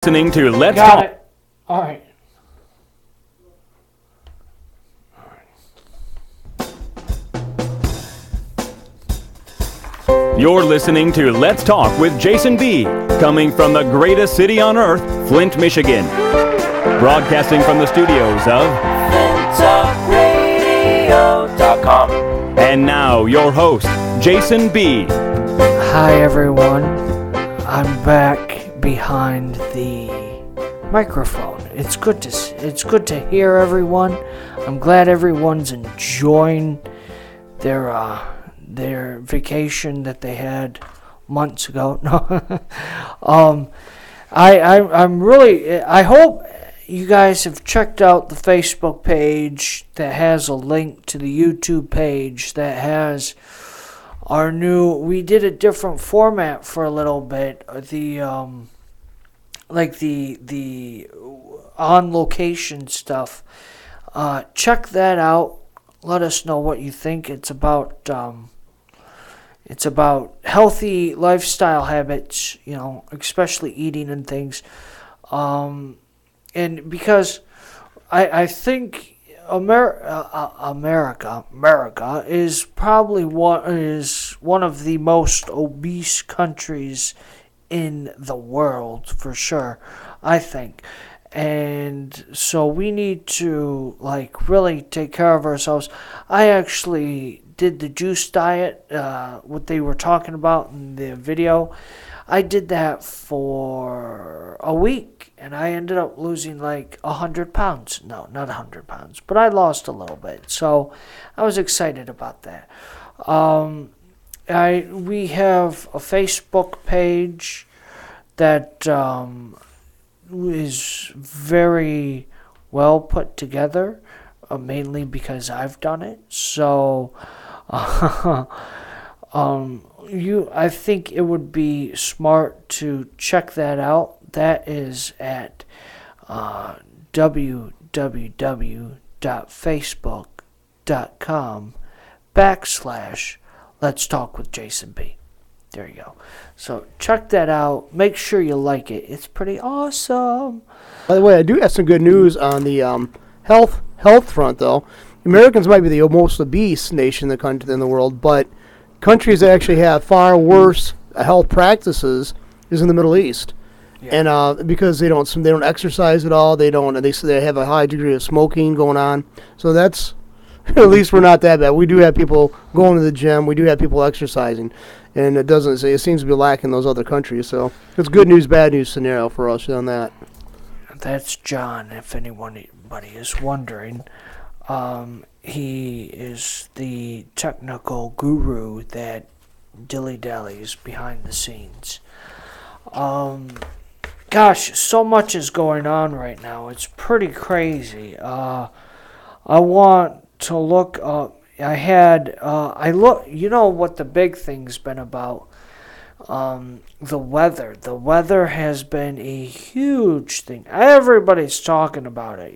Listening to Let's Got Talk. it. All right. You're listening to Let's Talk with Jason B., coming from the greatest city on earth, Flint, Michigan. Broadcasting from the studios of FlintTalkRadio.com. And now, your host, Jason B. Hi, everyone. I'm back behind the microphone. It's good to hear everyone. I'm glad everyone's enjoying their vacation that they had months ago. No, I hope you guys have checked out the Facebook page that has a link to the YouTube page that has our new. We did a different format for a little bit. The on location stuff. Check that out. Let us know what you think. It's about healthy lifestyle habits, especially eating and things. And because I think America is probably one of the most obese countries in the world, for sure, I think. And so we need to really take care of ourselves. I actually did the juice diet, what they were talking about in the video. I did that for a week, and I ended up losing 100 pounds. No, not 100 pounds, but I lost a little bit. So I was excited about that. We have a Facebook page that is very well put together, mainly because I've done it. So, I think it would be smart to check that out. That is at www.facebook.com/Let's Talk with Jason B. There you go. So check that out. Make sure you like it. It's pretty awesome. By the way, I do have some good news on the health front, though. Americans might be the most obese nation in the world, but countries that actually have far worse health practices is in the Middle East, and because they don't exercise at all, they have a high degree of smoking going on. So that's at least we're not that bad. We do have people going to the gym. We do have people exercising. And it seems to be lacking in those other countries. So it's good news, bad news scenario for us on that. That's John, if anybody is wondering. He is the technical guru that dilly-dallies behind the scenes. Gosh, so much is going on right now. It's pretty crazy. I want to look up. You know what the big thing's been about? The weather. The weather has been a huge thing. Everybody's talking about it,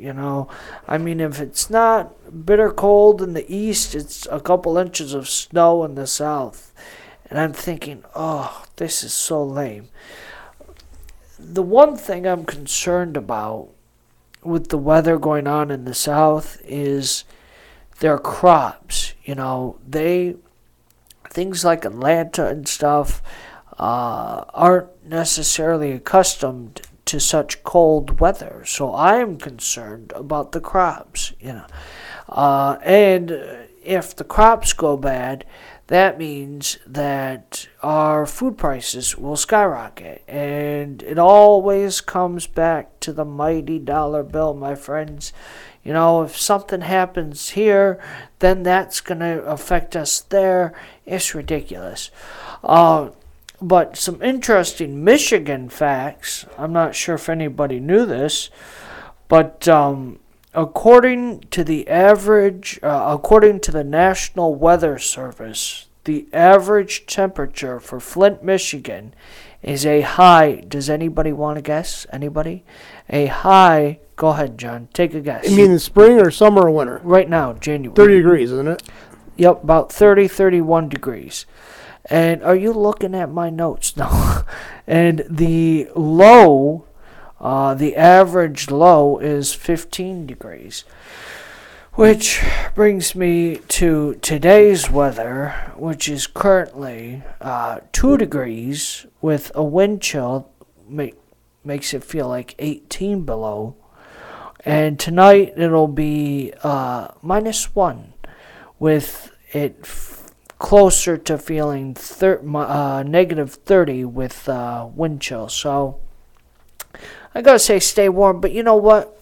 I mean, if it's not bitter cold in the east, it's a couple inches of snow in the south. And I'm thinking, oh, this is so lame. The one thing I'm concerned about with the weather going on in the south is their crops. Things like Atlanta and stuff aren't necessarily accustomed to such cold weather. So I am concerned about the crops, and if the crops go bad, that means that our food prices will skyrocket. And it always comes back to the mighty dollar bill, my friends. If something happens here, then that's going to affect us there. It's ridiculous. But some interesting Michigan facts. I'm not sure if anybody knew this, but according to the National Weather Service, the average temperature for Flint, Michigan is a high. Does anybody want to guess? Anybody? A high. Go ahead, John. Take a guess. You mean in spring or summer or winter? Right now, January. 30 degrees, isn't it? Yep, about 31 degrees. And are you looking at my notes? No. And the low The average low is 15 degrees. Which brings me to today's weather, which is currently 2 degrees with a wind chill, makes it feel like 18 below. And tonight it'll be -1 with it closer to feeling -30 with wind chill. So I gotta say stay warm, but you know what?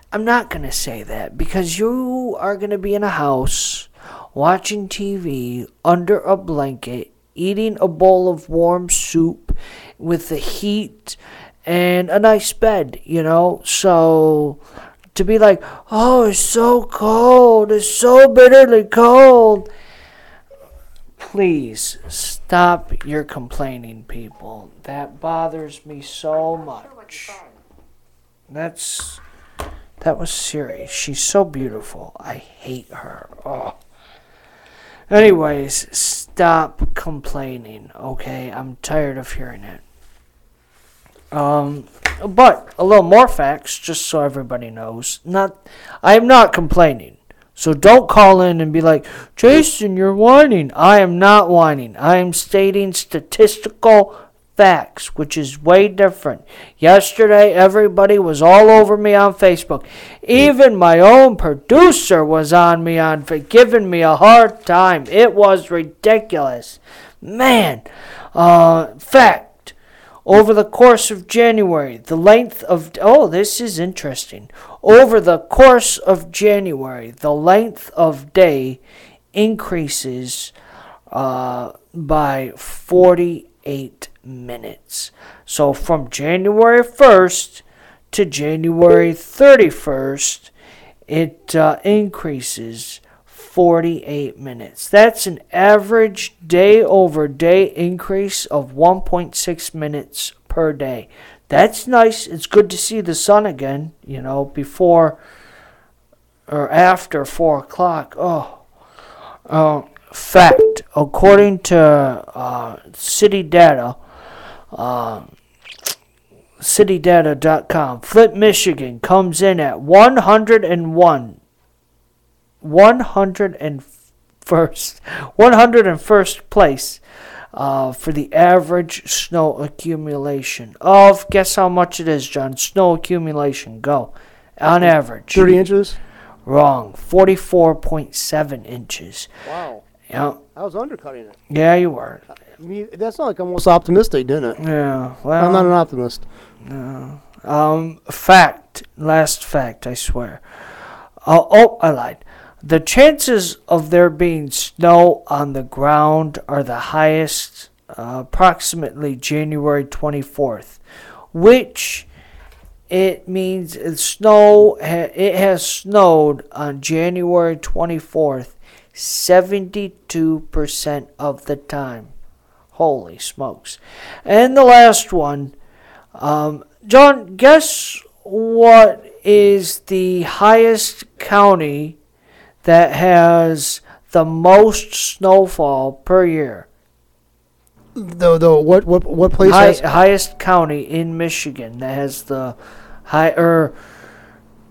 I'm not going to say that because you are going to be in a house watching TV under a blanket, eating a bowl of warm soup with the heat and a nice bed, So to be like, oh, it's so cold, it's so bitterly cold. Please stop your complaining, people. That bothers me so much. That was Siri. She's so beautiful. I hate her. Oh. Anyways, stop complaining, okay? I'm tired of hearing it. But a little more facts, just so everybody knows. I am not complaining. So don't call in and be like, Jason, you're whining. I am not whining. I am stating statistical facts, which is way different. Yesterday, everybody was all over me on Facebook. Even my own producer was on me giving me a hard time. It was ridiculous. Man. Fact. Over the course of January, the length of... Oh, this is interesting. Over the course of January, the length of day increases by 48 minutes. So from January 1st to January 31st, it increases 48 minutes. That's an average day-over-day increase of 1.6 minutes per day. That's nice. It's good to see the sun again, before or after 4 o'clock. Fact, according to city data, citydata.com, Flint, Michigan comes in at 101st place for the average snow accumulation of, guess how much it is, John? Snow accumulation, go. On average. 30 inches? Wrong. 44.7 inches. Wow. Yeah. I was undercutting it. Yeah, you were. That's not like almost optimistic, didn't it? Yeah, well. I'm not an optimist. No. Fact. Last fact, I swear. I lied. The chances of there being snow on the ground are the highest approximately January 24th, which it means it has snowed on January 24th 72% of the time. Holy smokes. And the last one, John, guess what is the highest county that has the most snowfall per year? What place? Highest county in Michigan that has the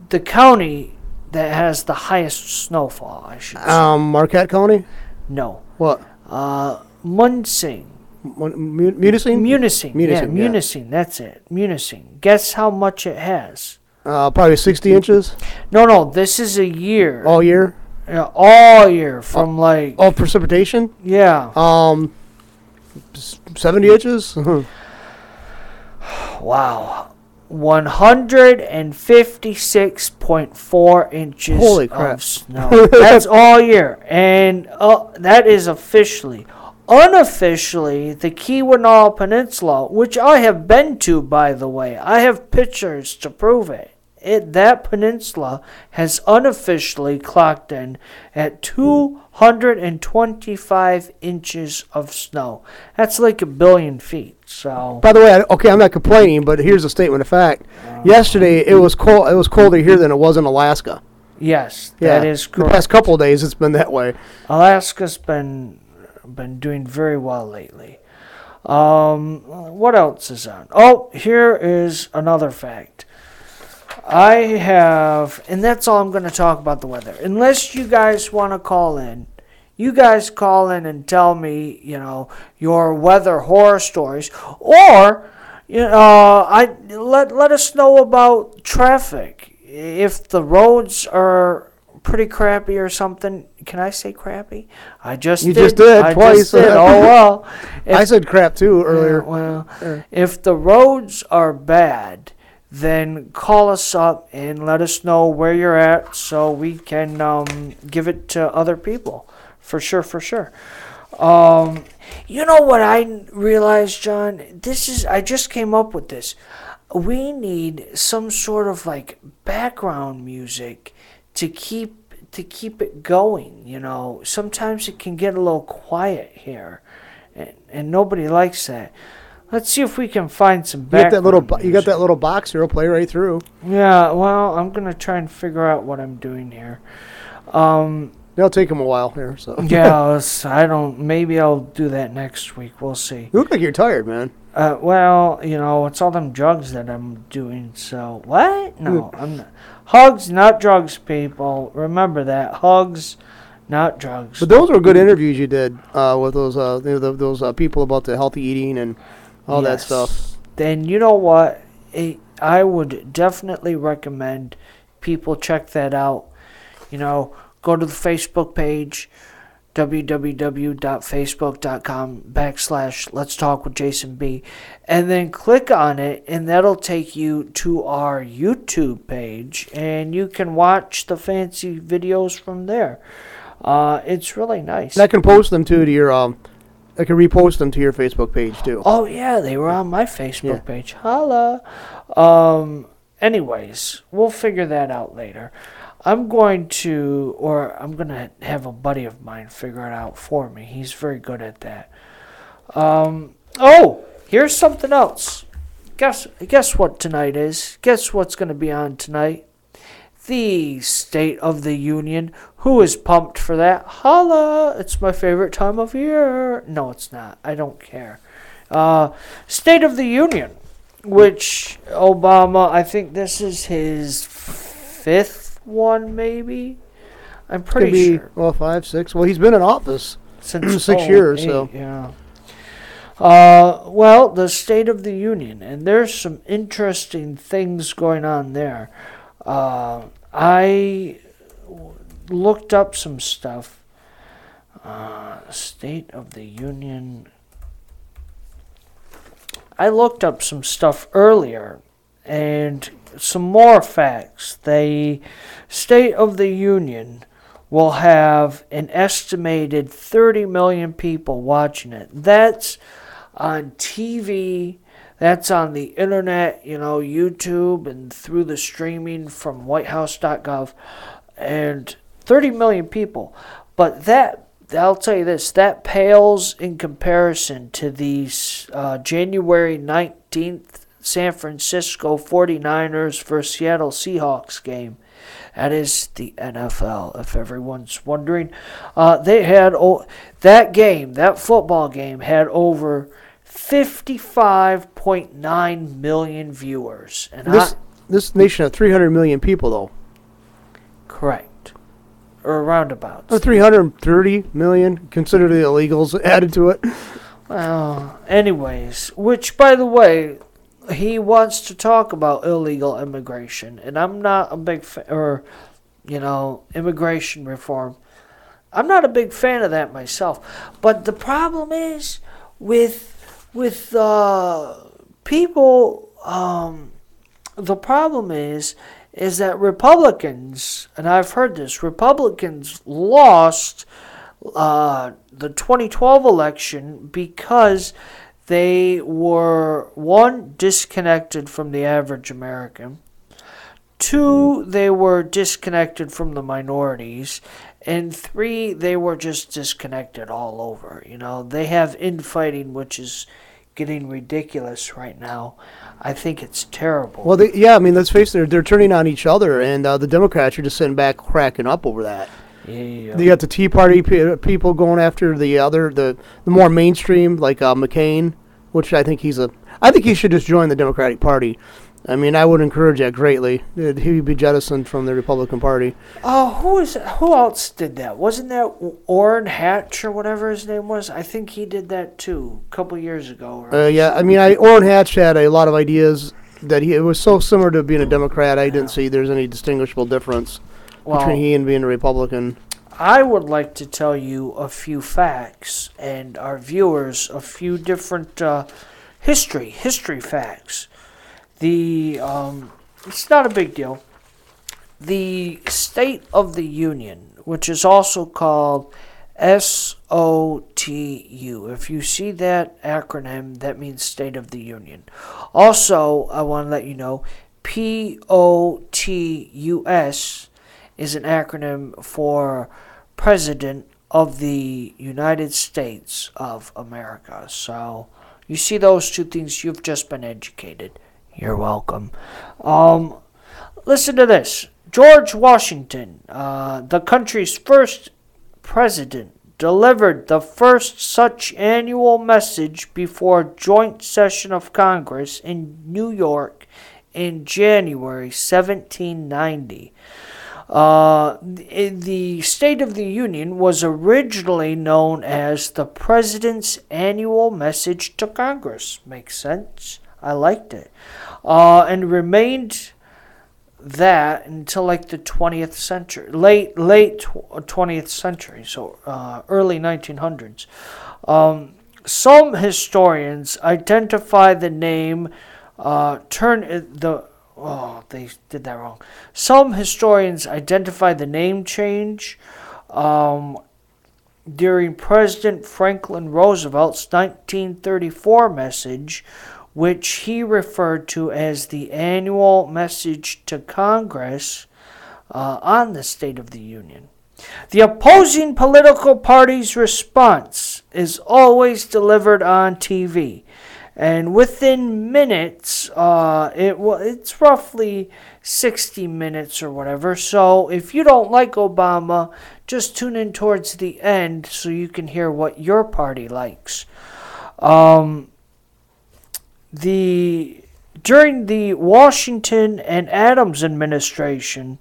the county that has the highest snowfall, I should say. Marquette County? No. What? Munising. Munising? Munising, that's it. Munising. Guess how much it has? Probably 60 inches. No, this is a year. All year? Yeah, all year from like... Oh, precipitation? Yeah. 70 inches? Wow. 156.4 inches Holy crap. of snow. That's all year. And that is officially. Unofficially, the Keweenaw Peninsula, which I have been to, by the way. I have pictures to prove it. That peninsula has unofficially clocked in at 225 inches of snow. That's like 1 billion feet. So. By the way, I'm not complaining, but here's a statement of fact. Yesterday, it was cold. It was colder here than it was in Alaska. Yes, that is correct. The past couple of days, it's been that way. Alaska's been doing very well lately. What else is on? Oh, here is another fact. I have, and that's all I'm going to talk about the weather. Unless you guys want to call in. You guys call in and tell me, your weather horror stories. Or, let us know about traffic. If the roads are pretty crappy or something. Can I say crappy? I just did. You just did twice. Just did. Oh, well. I said crap, too, earlier. If the roads are bad, then call us up and let us know where you're at so we can give it to other people. For sure. You know what I realized, John? I just came up with this. We need some sort of like background music to keep it going. Sometimes it can get a little quiet here, and nobody likes that. Let's see if we can find some background music. You got that little box here. It'll play right through. Yeah, well, I'm gonna try and figure out what I'm doing here. It'll take him a while here. So yeah, maybe I'll do that next week. We'll see. You look like you're tired, man. Well, it's all them drugs that I'm doing. So what? No, I'm not. Hugs, not drugs, people. Remember that. Hugs, not drugs. But those were good interviews you did with those people about the healthy eating and all that stuff. Then you know what? I would definitely recommend people check that out. Go to the Facebook page, www.facebook.com/Let's Talk with Jason B, and then click on it, and that'll take you to our YouTube page, and you can watch the fancy videos from there. It's really nice. And I can post them too to your I can repost them to your Facebook page too. Oh yeah, they were on my Facebook page. Holla. Anyways, we'll figure that out later. I'm going to have a buddy of mine figure it out for me. He's very good at that. Here's something else. Guess what tonight is? Guess what's going to be on tonight? The State of the Union. Who is pumped for that? Holla! It's my favorite time of year. No, it's not. I don't care. State of the Union, which Obama, I think this is his 5th one, maybe. I'm pretty sure. Well, 5, 6. Well, he's been in office since 6 years. 8, so yeah. Well, the State of the Union, and there's some interesting things going on there. I looked up some stuff. State of the Union. I looked up some stuff earlier, and some more facts. The State of the Union will have an estimated 30 million people watching it. That's on TV, that's on the internet, YouTube, and through the streaming from whitehouse.gov, and 30 million people. But I'll tell you this, that pales in comparison to the January 19th San Francisco 49ers versus Seattle Seahawks game. That is the NFL, if everyone's wondering. They had that football game had over 55.9 million viewers. And this nation has 300 million people, though. Correct. Or roundabouts. 330 million, consider the illegals added to it. Well, anyways, which, by the way, he wants to talk about illegal immigration, and I'm not a big immigration reform. I'm not a big fan of that myself. But the problem is with people. The problem is that Republicans, and I've heard this, Republicans lost the 2012 election because they were, 1, disconnected from the average American. 2, they were disconnected from the minorities. And 3, they were just disconnected all over. They have infighting, which is getting ridiculous right now. I think it's terrible. Well, let's face it, they're turning on each other, and the Democrats are just sitting back cracking up over that. Yeah. You got the Tea Party people going after the more mainstream, like McCain, which I think he should just join the Democratic Party. I mean, I would encourage that greatly. He would be jettisoned from the Republican Party. Who else did that? Wasn't that Orrin Hatch or whatever his name was? I think he did that too a couple years ago. Yeah, I mean, Orrin Hatch had a lot of ideas that it was so similar to being a Democrat. I didn't see there's any distinguishable difference between he and being a Republican. I would like to tell you a few facts and our viewers a few different history facts. It's not a big deal. The State of the Union, which is also called SOTU. If you see that acronym, that means State of the Union. Also, I want to let you know, POTUS is an acronym for President of the United States of America. So, you see those two things, you've just been educated. You're welcome. Listen to this. George Washington, the country's first president, delivered the first such annual message before a joint session of Congress in New York in January 1790. The State of the Union was originally known as the President's Annual Message to Congress. Makes sense. I liked it. And remained that until like the 20th century, late 20th century, so early 1900s. Some historians identify the name, they did that wrong. Some historians identify the name change during President Franklin Roosevelt's 1934 message, which he referred to as the annual message to Congress on the State of the Union. The opposing political party's response is always delivered on TV, and within minutes, it's roughly 60 minutes or whatever. So if you don't like Obama, just tune in towards the end so you can hear what your party likes. During the Washington and Adams administration,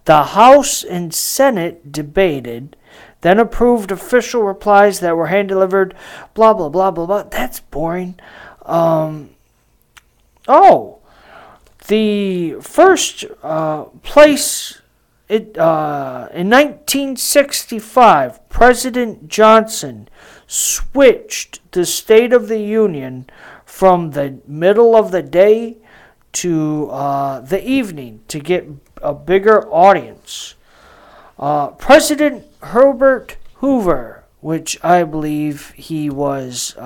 the House and Senate debated, then approved official replies that were hand-delivered, blah, blah, blah, blah, blah. That's boring. The first place, in 1965, President Johnson switched the State of the Union from the middle of the day to the evening to get a bigger audience. President Herbert Hoover, which I believe he was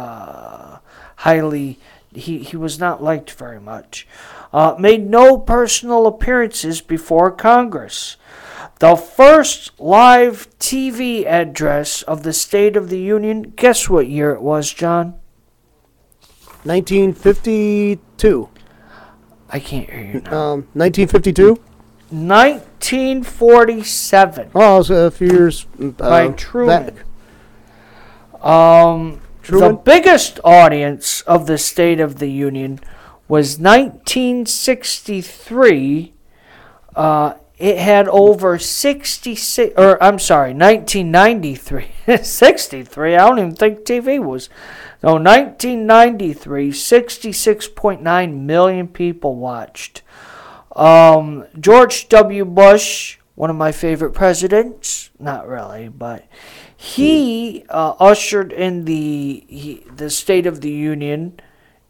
he was not liked very much, made no personal appearances before Congress. The first live TV address of the State of the Union, guess what year it was, John? 1952. I can't hear you now. 1952? 1947. Oh, it was a few years by Truman. Truman? The biggest audience of the State of the Union was 1963. It had over 1993. 63. I don't even think TV was. No, 1993, 66.9 million people watched. George W. Bush, one of my favorite presidents, not really, but he ushered in the State of the Union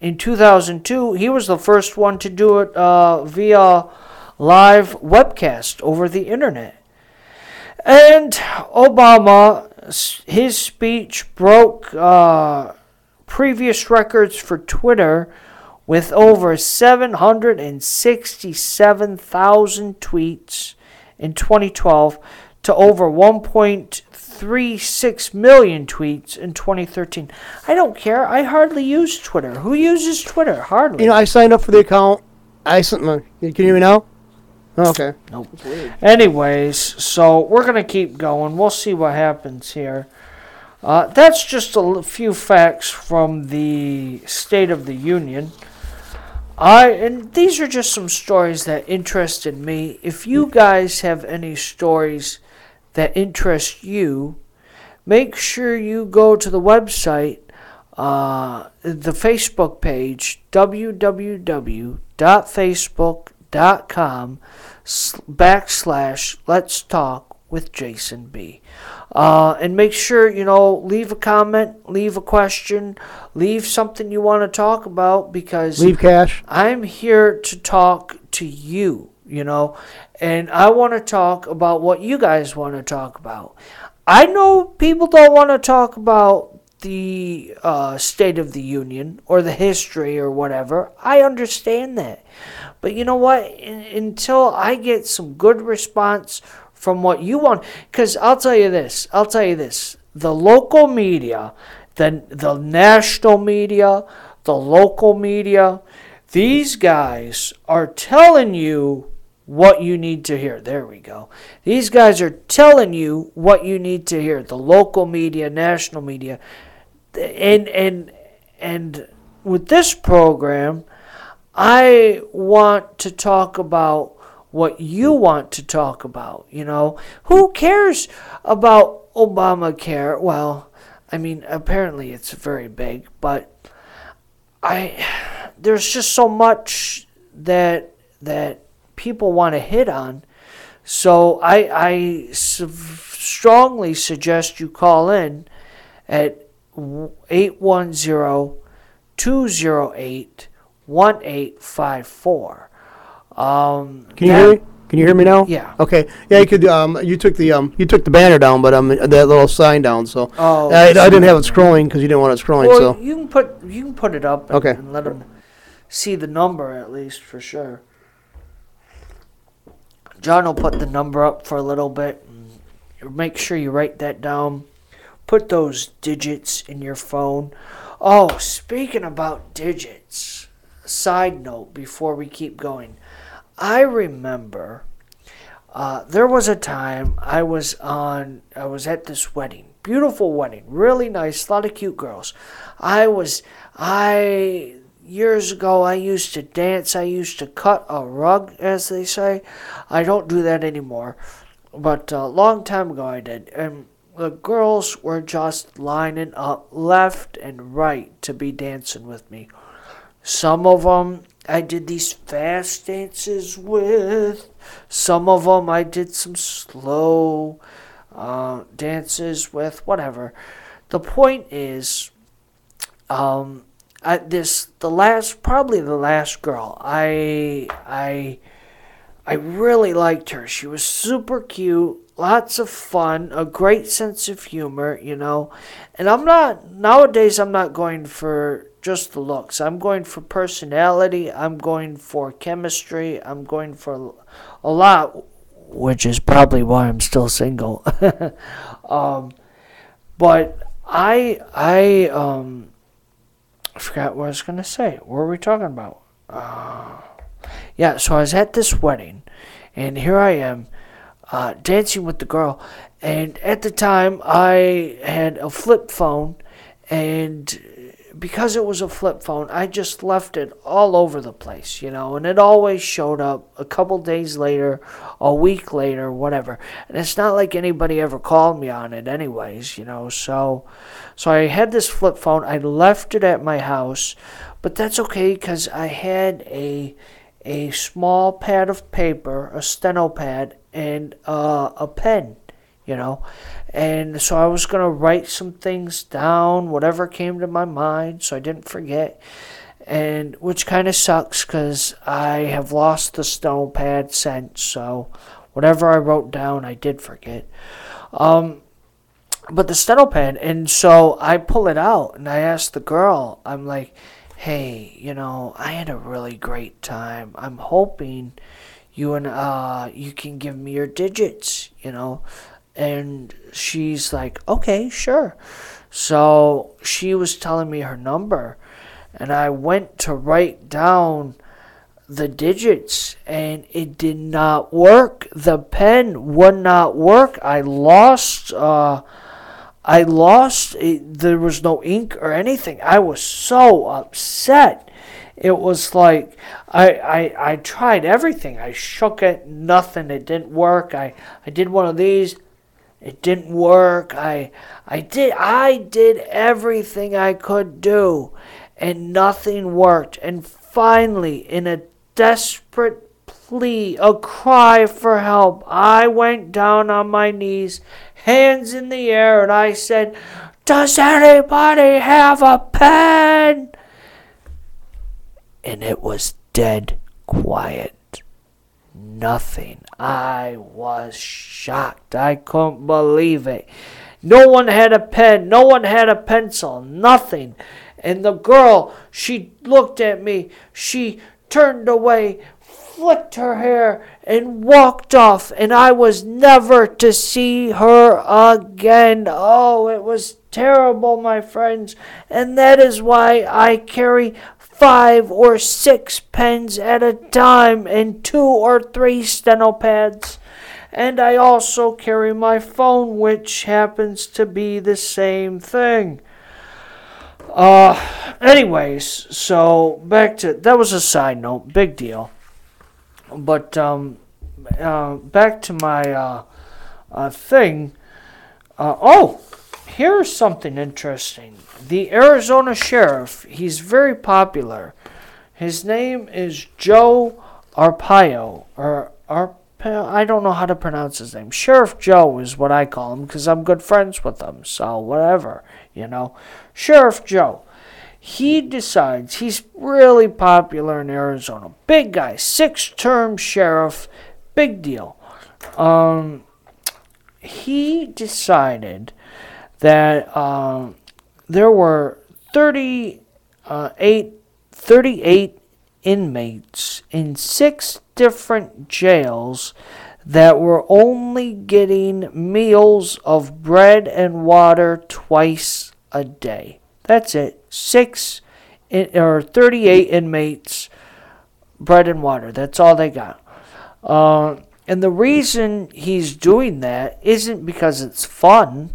in 2002. He was the first one to do it via live webcast over the internet. And Obama, his speech broke previous records for Twitter with over 767,000 tweets in 2012 to over 1.36 million tweets in 2013. I don't care. I hardly use Twitter. Who uses Twitter? Hardly. You know, I signed up for the account. Can you hear me now? Oh, okay. Nope. Anyways, so we're going to keep going. We'll see what happens here. That's just a few facts from the State of the Union. And these are just some stories that interested me. If you guys have any stories that interest you, make sure you go to the website, the Facebook page, www.facebook.com/Let's Talk with Jason B. And make sure, leave a comment, leave a question, leave something you want to talk about, because Leave cash. I'm here to talk to you, and I want to talk about what you guys want to talk about. I know people don't want to talk about the State of the Union or the history or whatever. I understand that. But you know what? Until I get some good response from what you want, because I'll tell you this, the local media, the national media, the local media, these guys are telling you what you need to hear. There we go. These guys are telling you what you need to hear. The local media, national media, and with this program, I want to talk about what you want to talk about. Who cares about Obamacare? Well, I mean, apparently it's very big, but there's just so much that people want to hit on. So I strongly suggest you call in at 810-208-1854. Can you hear me? Can you hear me now? Yeah. Okay. Yeah, you could. You took the banner down, but that little sign down. So I didn't have it scrolling because you didn't want it scrolling. Well, so you can put it up. Okay. And let them see the number at least for sure. John will put the number up for a little bit. And make sure you write that down. Put those digits in your phone. Oh, speaking about digits, side note before we keep going. I remember there was a time I was at this wedding. Beautiful wedding. Really nice. A lot of cute girls. Years ago, I used to dance. I used to cut a rug, as they say. I don't do that anymore. But a long time ago, I did. And the girls were just lining up left and right to be dancing with me. Some of them I did these fast dances with. Some of them I did some slow dances with. Whatever. The point is, the last girl, I really liked her. She was super cute, lots of fun, a great sense of humor, And nowadays I'm not going for just the looks. I'm going for personality. I'm going for chemistry. I'm going for a lot, which is probably why I'm still single. But I forgot what I was going to say. What were we talking about? Yeah, so I was at this wedding, and here I am dancing with the girl. And at the time, I had a flip phone, and because it was a flip phone, I just left it all over the place, and it always showed up a couple days later, a week later, whatever. And it's not like anybody ever called me on it anyways, So I had this flip phone. I left it at my house, but that's okay because I had a small pad of paper, a steno pad, and a pen, And so I was going to write some things down, whatever came to my mind, so I didn't forget. And which kind of sucks because I have lost the steno pad since, so whatever I wrote down, I did forget. But the steno pad, and so I pull it out, and I ask the girl, I'm like, hey, I had a really great time. I'm hoping you can give me your digits, And she's like, okay, sure. So she was telling me her number, and I went to write down the digits, and it did not work. The pen would not work. I lost it. There was no ink or anything. I was so upset. It was like I tried everything. I shook it, nothing. It didn't work. I did one of these. It didn't work. I did everything I could do, and nothing worked. And finally, in a desperate plea, a cry for help, I went down on my knees, hands in the air, and I said, "Does anybody have a pen?" And it was dead quiet. Nothing. I was shocked. I couldn't believe it. No one had a pen. No one had a pencil. Nothing. And the girl, she looked at me. She turned away, flicked her hair, and walked off. And I was never to see her again. Oh, it was terrible, my friends. And that is why I carry 5 or 6 pens at a time and 2 or 3 steno pads. And I also carry my phone, which happens to be the same thing. Anyways, so back to, that was a side note, big deal. But back to my thing. Here's something interesting. The Arizona sheriff, he's very popular. His name is Joe Arpaio, or Arpaio, I don't know how to pronounce his name. Sheriff Joe is what I call him because I'm good friends with him, so whatever, Sheriff Joe. He decides he's really popular in Arizona. Big guy, 6-term sheriff, big deal. He decided that there were 38 inmates in 6 different jails that were only getting meals of bread and water twice a day. That's it. 38 inmates, bread and water. That's all they got. And the reason he's doing that isn't because it's fun,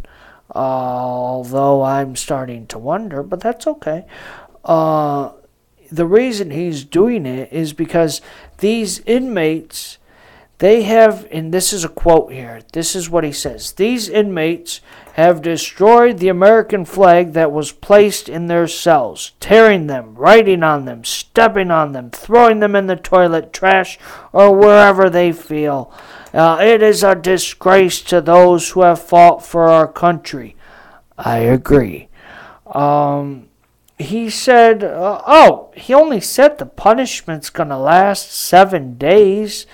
although I'm starting to wonder, but that's okay. The reason he's doing it is because these inmates, they have, and this is a quote here, this is what he says, "These inmates have destroyed the American flag that was placed in their cells, tearing them, writing on them, stepping on them, throwing them in the toilet, trash, or wherever they feel. It is a disgrace to those who have fought for our country." I agree. He said, he only said the punishment's going to last 7 days.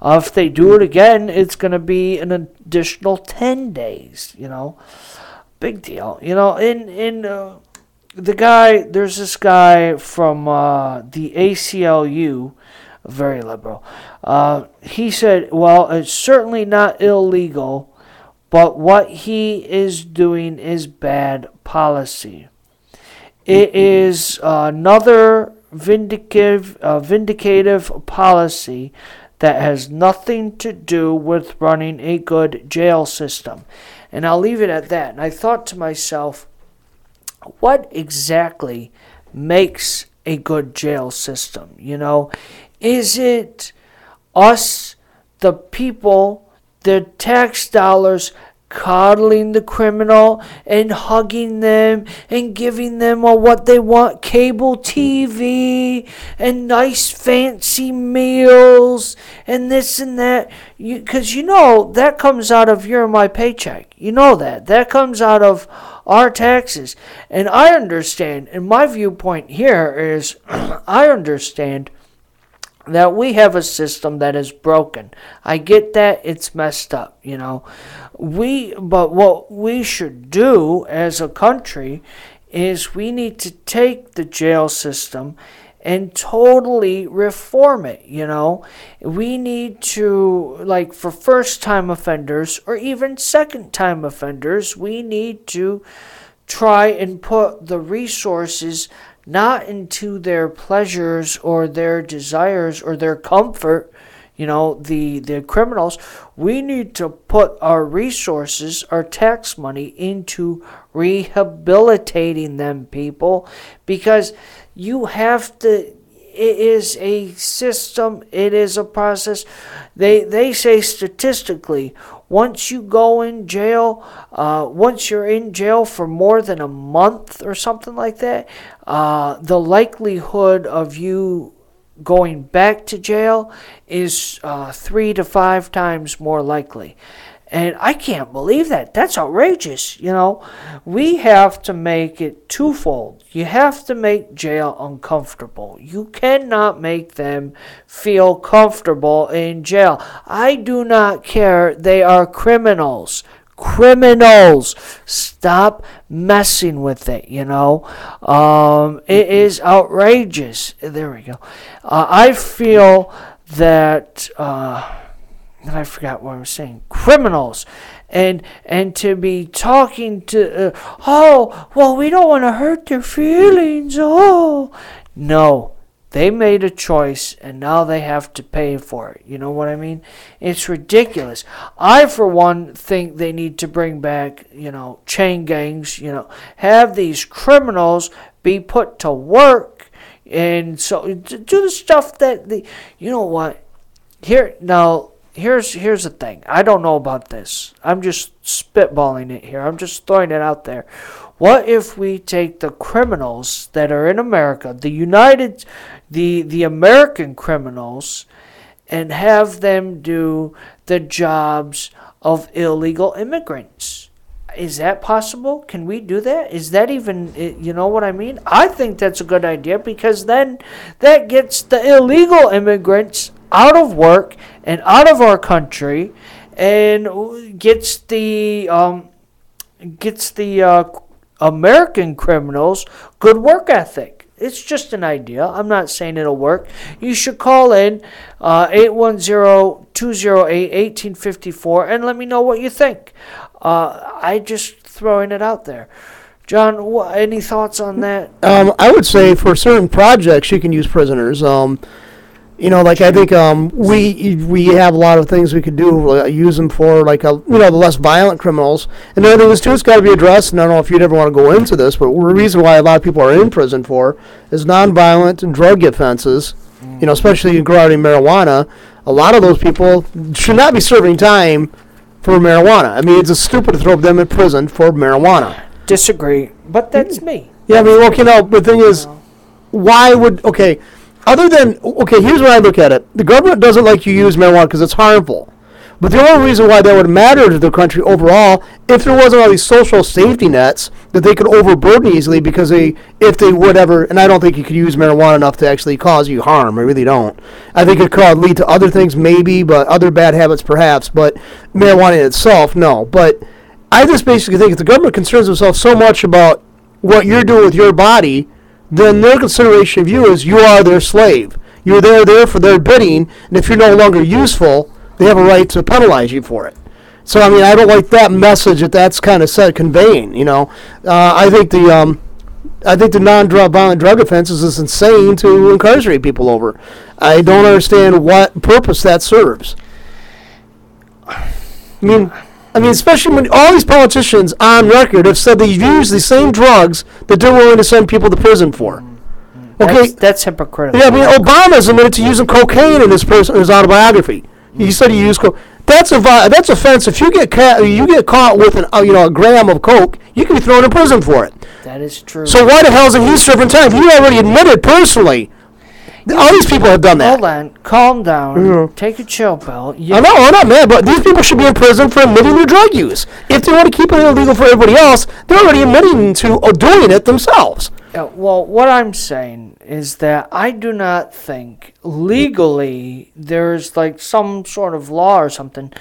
If they do it again, it's going to be an additional 10 days, Big deal. There's this guy from the ACLU, very liberal. He said, well, it's certainly not illegal, but what he is doing is bad policy. It is another vindicative policy that has nothing to do with running a good jail system. And I'll leave it at that. And I thought to myself, what exactly makes a good jail system? Is it us, the people, the tax dollars, coddling the criminal and hugging them and giving them what they want, cable TV and nice fancy meals and this and that? Because that comes out of your and my paycheck. That comes out of our taxes. And I understand, and my viewpoint here is, I understand that we have a system that is broken. I get that it's messed up, But what we should do as a country is we need to take the jail system and totally reform it, We need to, for first-time offenders or even second-time offenders, we need to try and put the resources not into their pleasures or their desires or their comfort, the criminals. We need to put our resources, our tax money, into rehabilitating them, people, because you have to, it is a system. It is a process. They say statistically, once you go in jail, once you're in jail for more than a month or something like that, the likelihood of you going back to jail is 3 to 5 times more likely. And I can't believe that. That's outrageous. We have to make it twofold. You have to make jail uncomfortable. You cannot make them feel comfortable in jail. I do not care. They are criminals. Criminals. Stop messing with it, It is outrageous. There we go. I feel that... I forgot what I was saying. Criminals. And to be talking to, we don't want to hurt their feelings. No. They made a choice, and now they have to pay for it. You know what I mean? It's ridiculous. I, for one, think they need to bring back, chain gangs, have these criminals be put to work. And so, do the stuff that, you know what? Here's the thing. I don't know about this. I'm just spitballing it here. I'm just throwing it out there. What if we take the criminals that are in America, the American criminals, and have them do the jobs of illegal immigrants? Is that possible? Can we do that? Is that even, you know what I mean? I think that's a good idea, because then that gets the illegal immigrants out of work and out of our country, and gets the American criminals good work ethic. It's just an idea. I'm not saying it'll work. You should call in 810-208-1854 and let me know what you think. I just throwing it out there. John, any thoughts on that? I would say for certain projects you can use prisoners. I think we have a lot of things we could do, use them for, the less violent criminals. And the other thing is, too, it's got to be addressed, and I don't know if you'd ever want to go into this, but the reason why a lot of people are in prison for is nonviolent and drug offenses, especially regarding marijuana. A lot of those people should not be serving time for marijuana. I mean, it's just stupid to throw them in prison for marijuana. Disagree, but that's me. Yeah, but the thing is, why would, here's where I look at it. The government doesn't like you use marijuana because it's harmful. But the only reason why that would matter to the country overall, if there wasn't all these social safety nets that they could overburden easily, because if they would ever, and I don't think you could use marijuana enough to actually cause you harm. I really don't. I think it could lead to other things maybe, but other bad habits perhaps, but marijuana in itself, no. But I just basically think if the government concerns themselves so much about what you're doing with your body, then their consideration of you is you are their slave. You're there for their bidding, and if you're no longer useful, they have a right to penalize you for it. So, I don't like that message that's kind of conveying, I think the non-violent drug offenses is insane to incarcerate people over. I don't understand what purpose that serves. Especially when all these politicians on record have said they've used the same drugs that they're willing to send people to prison for. Okay, that's hypocritical. Yeah, Obama's admitted to using cocaine in his autobiography. He said he used coke. That's offensive. If you get caught with a gram of coke, you can be thrown in prison for it. That is true. So why the hell isn't he serving time? He already admitted personally. All these people have done that. Hold on. Calm down. Take a chill pill. I'm not mad, but these people should be in prison for admitting their drug use. If they want to keep it illegal for everybody else, they're already admitting to doing it themselves. Well, what I'm saying is that I do not think legally there's some sort of law or something,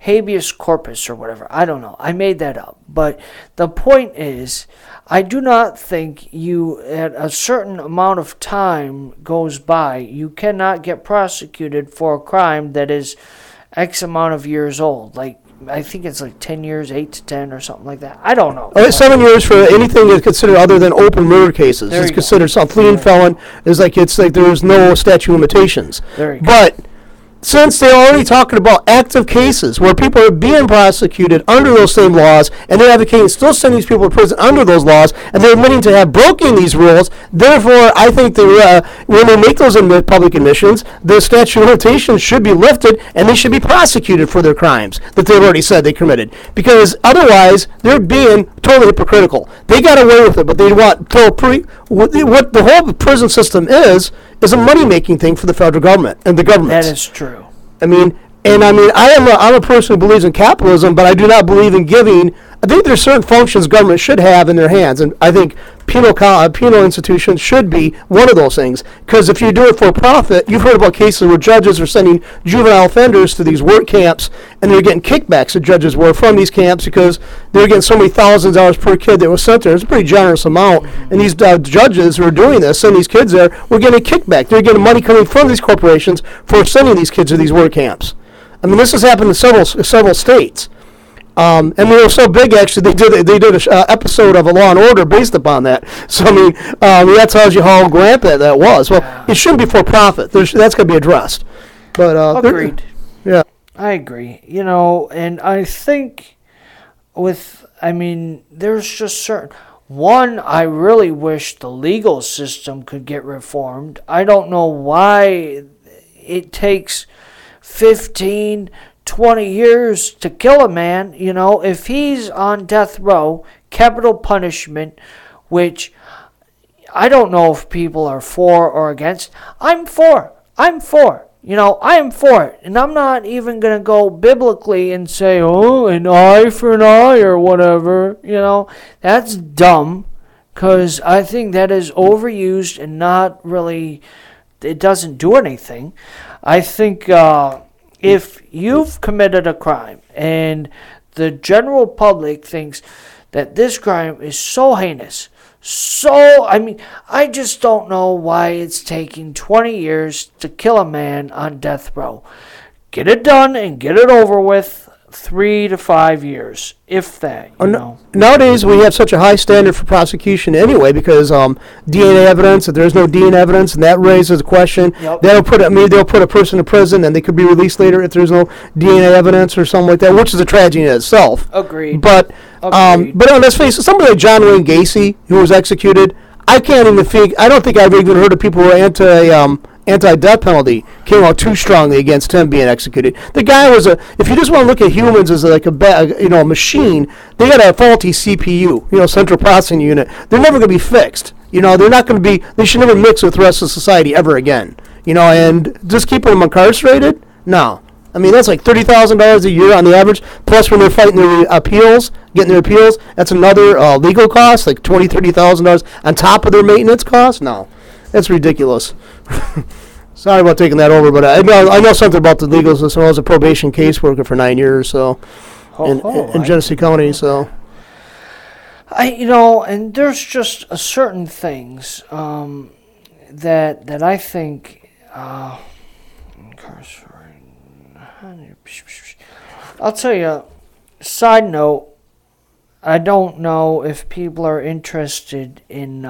habeas corpus or whatever. I don't know. I made that up. But the point is, I do not think at a certain amount of time goes by, you cannot get prosecuted for a crime that is X amount of years old. I think it's 10 years, 8 to 10 or something like that. I don't know. 7 years for anything that's considered other than open murder cases. It's considered some fleeing felon. It's like there's no statute of limitations. There you go. But since they're already talking about active cases where people are being prosecuted under those same laws, and they're advocating still sending these people to prison under those laws, and they're admitting to have broken these rules, therefore, I think when they make those public admissions, the statute of limitations should be lifted, and they should be prosecuted for their crimes that they've already said they committed. Because otherwise, they're being totally hypocritical. They got away with it, but they want what the whole prison system is a money-making thing for the federal government and the government. That is true. I'm a person who believes in capitalism, but I do not believe in giving. I think there's certain functions government should have in their hands, and I think penal institutions should be one of those things. Because if you do it for profit, you've heard about cases where judges are sending juvenile offenders to these work camps, and they're getting kickbacks. The judges were from these camps because they're getting so many thousands of dollars per kid that was sent there. It's a pretty generous amount, and these judges who are doing this, sending these kids there, were getting a kickback. They're getting money coming from these corporations for sending these kids to these work camps. I mean, this has happened in several states. And we were so big, actually, they did an episode of a Law and Order based upon that. So, that tells you how rampant that was. Well, it shouldn't be for profit. That's got to be addressed. But Agreed. Yeah. I agree. And I think there's just certain... One, I really wish the legal system could get reformed. I don't know why it takes 15, 20 years to kill a man. If he's on death row, capital punishment, which I don't know if people are for or against. I'm for. I am for it. And I'm not even going to go biblically and say, an eye for an eye or whatever. That's dumb, because I think that is overused and not really, it doesn't do anything. I think if you've committed a crime and the general public thinks that this crime is so heinous, I just don't know why it's taking 20 years to kill a man on death row. Get it done and get it over with. 3 to 5 years, if that. Nowadays, we have such a high standard for prosecution anyway, because DNA evidence. If there's no DNA evidence, and that raises a question. Yep. They'll put a person in prison, and they could be released later if there's no DNA evidence or something like that, which is a tragedy in itself. Agreed. But let's face it, somebody like John Wayne Gacy, who was executed, I can't even think. I don't think I've even heard of people who are anti-death penalty came out too strongly against him being executed. The guy was if you just want to look at humans as like a machine, they got a faulty CPU, central processing unit. They're never going to be fixed. They're not going to be, they should never mix with the rest of society ever again. And just keeping them incarcerated? No. That's like $30,000 a year on the average, plus when they're fighting their getting their appeals, that's another legal cost, like $20,000, $30,000 on top of their maintenance costs? No. That's ridiculous. Sorry about taking that over, but I know something about the legal system. I was a probation caseworker for 9 years, in Genesee County. So, and there's just certain things that I think. I'll tell you. Side note: I don't know if people are interested in.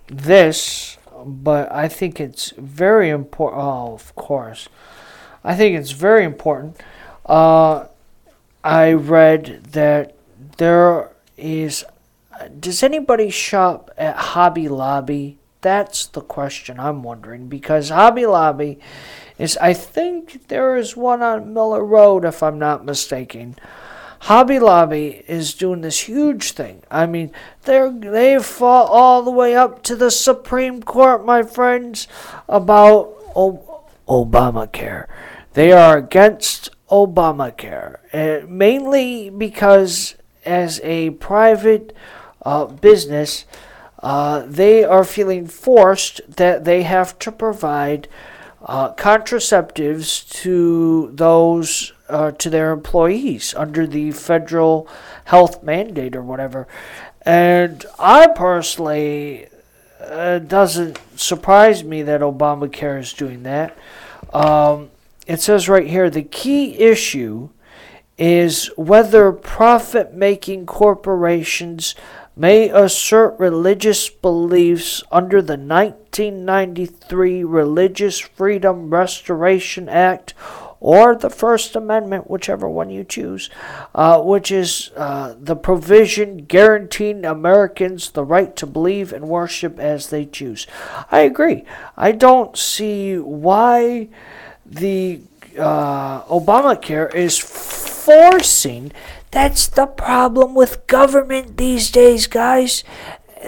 This, but I think it's very important. Oh, of course. I think it's very important. I read that there is... Does anybody shop at Hobby Lobby? That's the question I'm wondering, because Hobby Lobby is... I think there is one on Miller Road, if I'm not mistaken. Hobby Lobby is doing this huge thing. They've fought all the way up to the Supreme Court, my friends, about Obamacare. They are against Obamacare, mainly because as a private business, they are feeling forced that they have to provide contraceptives to those to their employees under the federal health mandate or whatever. And I personally, it doesn't surprise me that Obamacare is doing that. It says right here, the key issue is whether profit-making corporations may assert religious beliefs under the 1993 Religious Freedom Restoration Act or the First Amendment, whichever one you choose, which is the provision guaranteeing Americans the right to believe and worship as they choose. I agree. I don't see why the Obamacare is forcing. That's the problem with government these days, guys.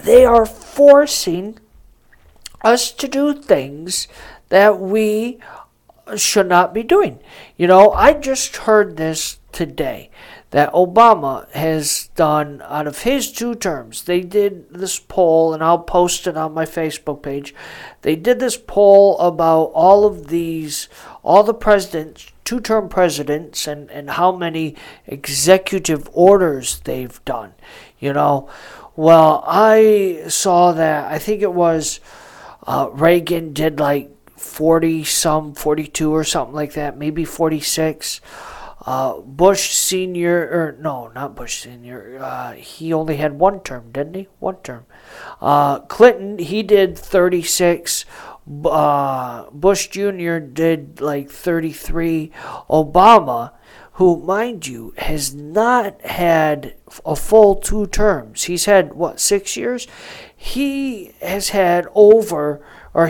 They are forcing us to do things that we should not be doing. I just heard this today, that Obama has done, out of his 2 terms, they did this poll, and I'll post it on my Facebook page. They did this poll about all the presidents, 2-term presidents, and how many executive orders they've done. Well, I saw that, I think it was Reagan did like 42 or something like that, maybe 46. Bush Sr., or no, not Bush Sr., he only had 1 term, didn't he? 1 term. Clinton, he did 36. Bush Jr. did like 33. Obama, who, mind you, has not had a full 2 terms. He's had, 6 years? He has had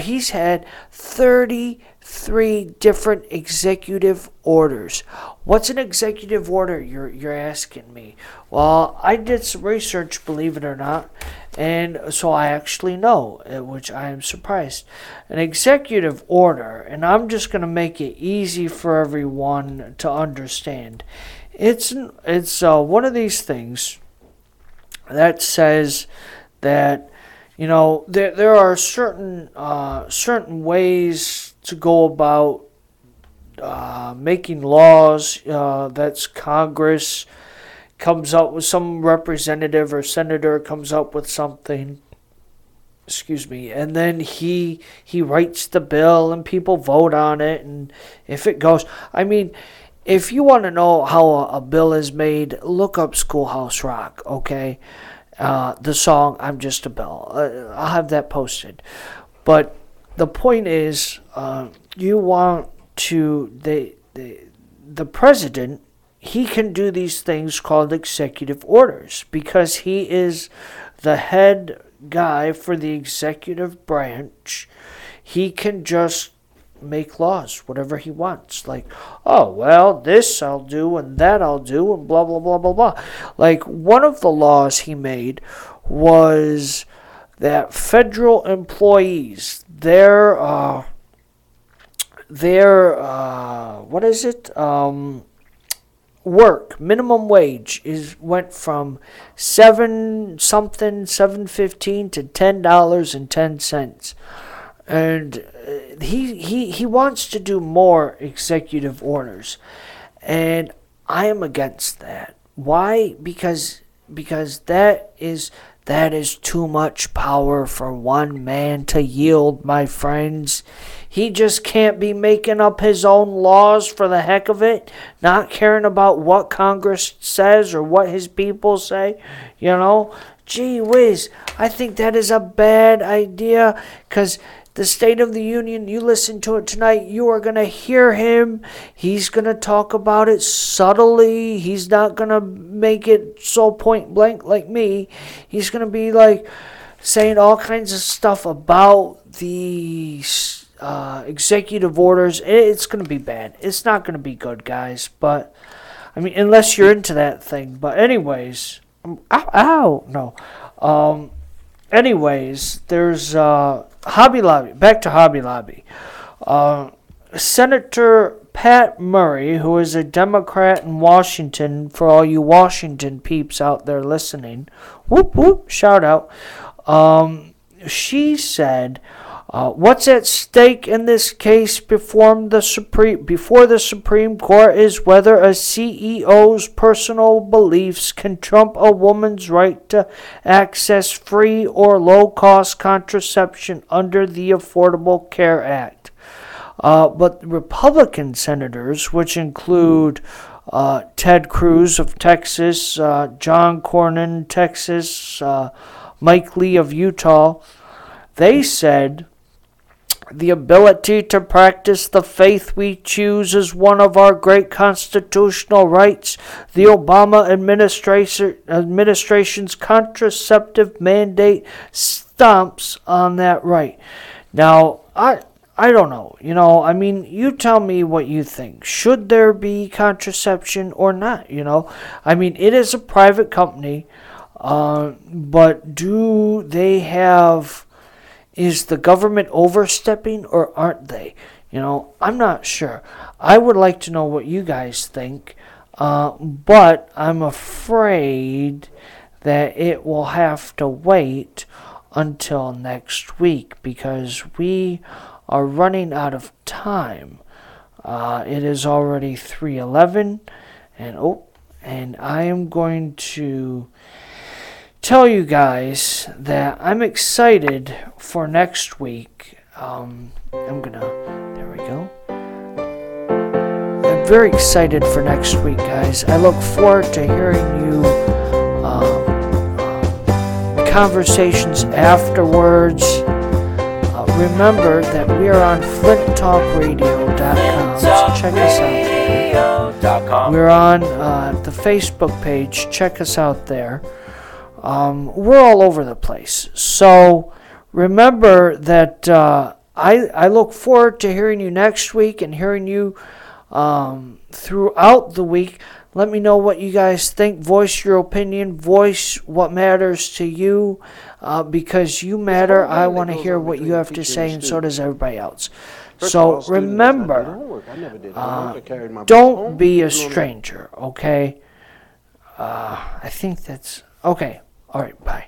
he's had 33 different executive orders. What's an executive order, you're asking me? Well, I did some research, believe it or not, and so I actually know, which I am surprised. An executive order, and I'm just going to make it easy for everyone to understand. It's one of these things that says that there are certain ways to go about making laws. That's Congress comes up with, some representative or senator comes up with something. And then he writes the bill and people vote on it, and if it goes, if you want to know how a bill is made, look up Schoolhouse Rock, okay? The song "I'm Just a Bill." I'll have that posted. But the point is, you want to the president. He can do these things called executive orders because he is the head guy for the executive branch. He can just make laws, whatever he wants. Like, oh, well, this I'll do and that I'll do and blah, blah, blah, blah, blah. Like, one of the laws he made was that federal employees, their work, minimum wage went from $7.15 to $10.10. And he wants to do more executive orders, and I am against that. Why? Because that is too much power for one man to yield, my friends. He just can't be making up his own laws for the heck of it, not caring about what Congress says or what his people say, Gee whiz, I think that is a bad idea, because the State of the Union, you listen to it tonight, you are going to hear him. He's going to talk about it subtly. He's not going to make it so point blank like me. He's going to be like saying all kinds of stuff about the executive orders. It's going to be bad. It's not going to be good, guys. But, unless you're into that thing. But anyways, anyways, there's Hobby Lobby. Back to Hobby Lobby. Senator Pat Murray, who is a Democrat in Washington, for all you Washington peeps out there listening, whoop whoop, shout out. She said, what's at stake in this case before the Supreme Court is whether a CEO's personal beliefs can trump a woman's right to access free or low-cost contraception under the Affordable Care Act. But Republican senators, which include Ted Cruz of Texas, John Cornyn, Texas, Mike Lee of Utah. They said the ability to practice the faith we choose is one of our great constitutional rights. The Obama administration's contraceptive mandate stomps on that right. Now, I don't know. I mean, you tell me what you think. Should there be contraception or not? I mean, it is a private company, but do they have... Is the government overstepping or aren't they? I'm not sure. I would like to know what you guys think, but I'm afraid that it will have to wait until next week because we are running out of time. It is already 3:11, and I am going to tell you guys that I'm excited for next week. There we go. I'm very excited for next week, guys. I look forward to hearing you conversations afterwards. Remember that we are on flinttalkradio.com, so check us out. We're on the Facebook page. Check us out there. We're all over the place. So remember that I look forward to hearing you next week and hearing you throughout the week. Let me know what you guys think. Voice your opinion. Voice what matters to you because you matter. I want to hear what you have to say, and so does everybody else. So remember, don't be a stranger, okay? I think that's... Okay. All right, bye.